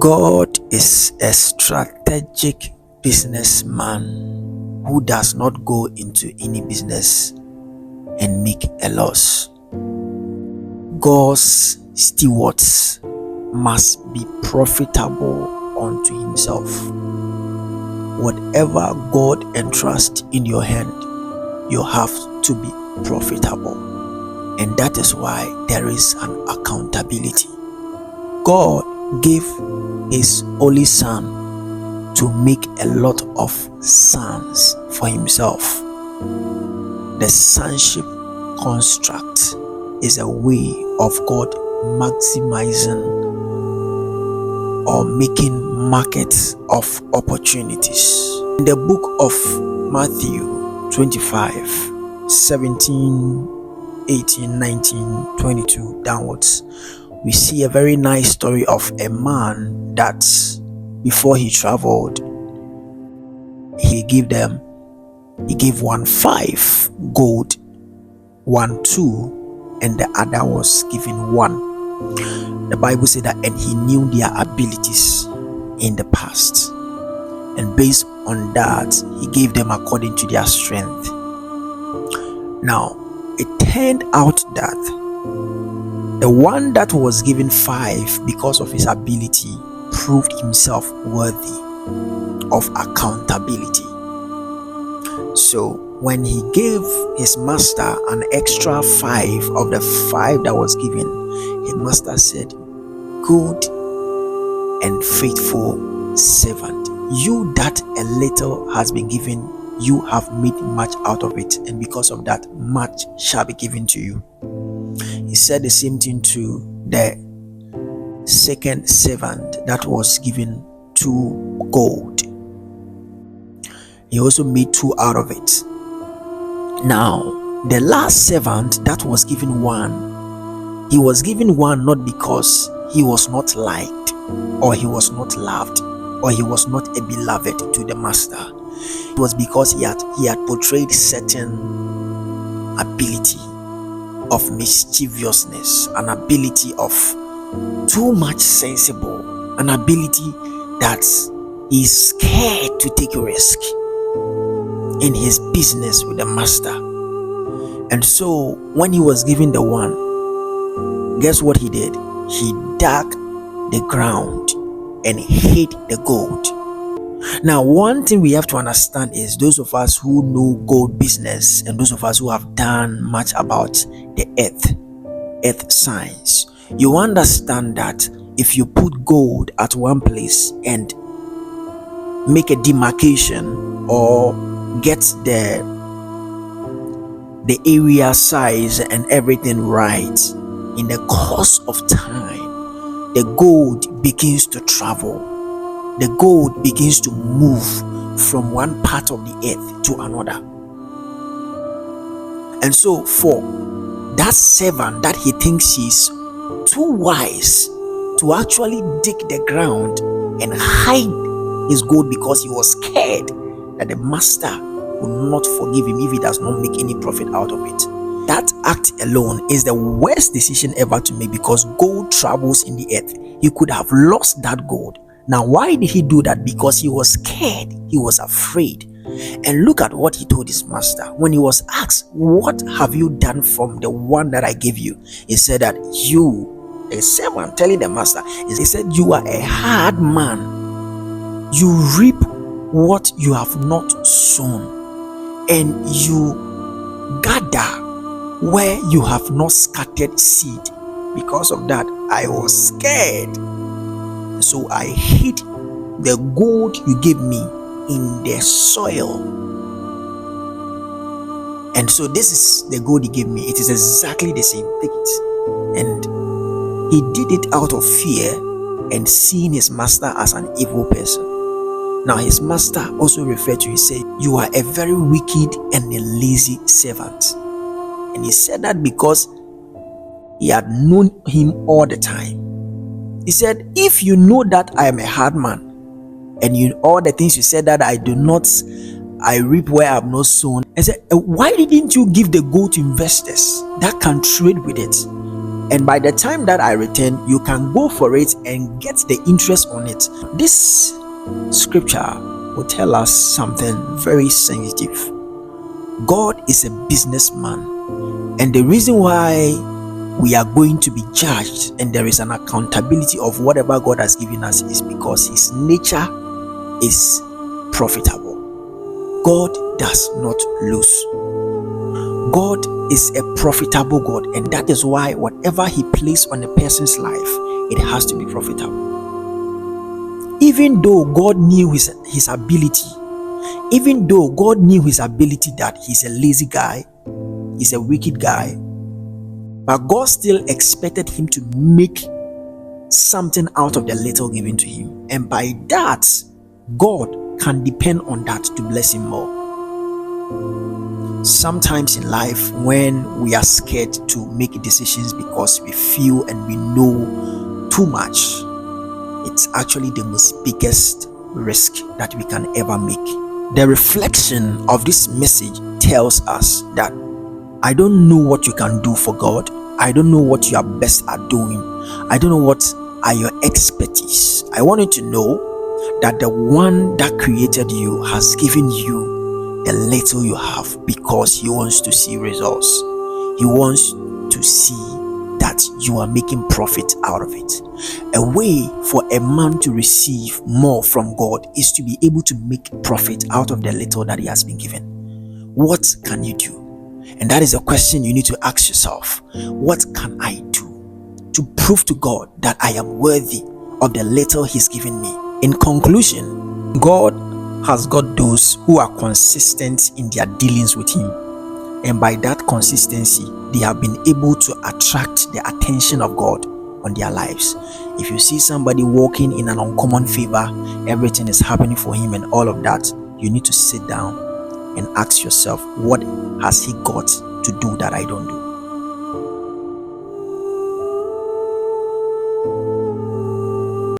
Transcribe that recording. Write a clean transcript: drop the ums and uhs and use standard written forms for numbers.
God is a strategic businessman who does not go into any business and make a loss. God's stewards must be profitable unto himself. Whatever God entrusts in your hand, you have to be profitable. And that is why there is an accountability. God gave his only son to make a lot of sons for himself. The sonship construct is a way of God maximizing or making markets of opportunities. In the book of Matthew 25, 17, 18, 19, 22 downwards, we see a very nice story of a man that before he traveled, he gave one 5 gold, one 2, and the other was given 1. The Bible said that, and he knew their abilities in the past, and based on that, he gave them according to their strength. Now, it turned out that the one that was given 5 because of his ability proved himself worthy of accountability. So when he gave his master an extra 5 of the 5 that was given, his master said, "Good and faithful servant, you that a little has been given, you have made much out of it, and because of that, much shall be given to you." He said the same thing to the second servant that was given 2 gold. He also made 2 out of it. Now, the last servant that was given 1, he was given 1 not because he was not liked, or he was not loved, or he was not a beloved to the master. It was because he had portrayed certain ability of mischievousness, an ability of too much sensible, an ability that is scared to take a risk in his business with the master. And so when he was given the 1, guess what he did? He dug the ground and hid the gold. Now, one thing we have to understand is, those of us who know gold business and those of us who have done much about the earth science, you understand that if you put gold at one place and make a demarcation or get the area size and everything right, in the course of time, the gold begins to travel. The gold begins to move from one part of the earth to another. And so for that servant that he thinks he's too wise to actually dig the ground and hide his gold because he was scared that the master will not forgive him if he does not make any profit out of it, that act alone is the worst decision ever to make, because gold travels in the earth. He could have lost that gold. Now, why did he do that? Because he was scared, he was afraid. And look at what he told his master when he was asked, "What have you done from the one that I gave you?" He said that, "You," a servant telling the master, he said, "You are a hard man. You reap what you have not sown, and you gather where you have not scattered seed. Because of that, I was scared. So I hid the gold you gave me in the soil. And so this is the gold he gave me. It is exactly the same. Take it." And he did it out of fear and seeing his master as an evil person. Now his master also referred to him, said, "You are a very wicked and a lazy servant." And he said that because he had known him all the time. He said, "If you know that I am a hard man, and you all the things you said that I reap where I have not sown," I said, "Why didn't you give the gold to investors that can trade with it?" And by the time that I return, you can go for it and get the interest on it. This scripture will tell us something very sensitive. God is a businessman, and the reason why we are going to be judged and there is an accountability of whatever God has given us is because his nature is profitable. God does not lose. God is a profitable God, and that is why whatever he placed on a person's life, it has to be profitable. Even though God knew his ability, even though God knew his ability that he's a lazy guy, he's a wicked guy, but God still expected him to make something out of the little given to him. And by that, God can depend on that to bless him more. Sometimes in life, when we are scared to make decisions because we feel and we know too much, it's actually the most biggest risk that we can ever make. The reflection of this message tells us that I don't know what you can do for God. I don't know what you are best at doing. I don't know what are your expertise. I want you to know that the one that created you has given you the little you have because he wants to see results. He wants to see that you are making profit out of it. A way for a man to receive more from God is to be able to make profit out of the little that he has been given. What can you do? And that is a question you need to ask yourself. What can I do to prove to God that I am worthy of the little he's given me? In conclusion, God has got those who are consistent in their dealings with him, and by that consistency they have been able to attract the attention of God on their lives. If you see somebody walking in an uncommon favor, everything is happening for him and all of that, you need to sit down and ask yourself, what has he got to do that I don't do?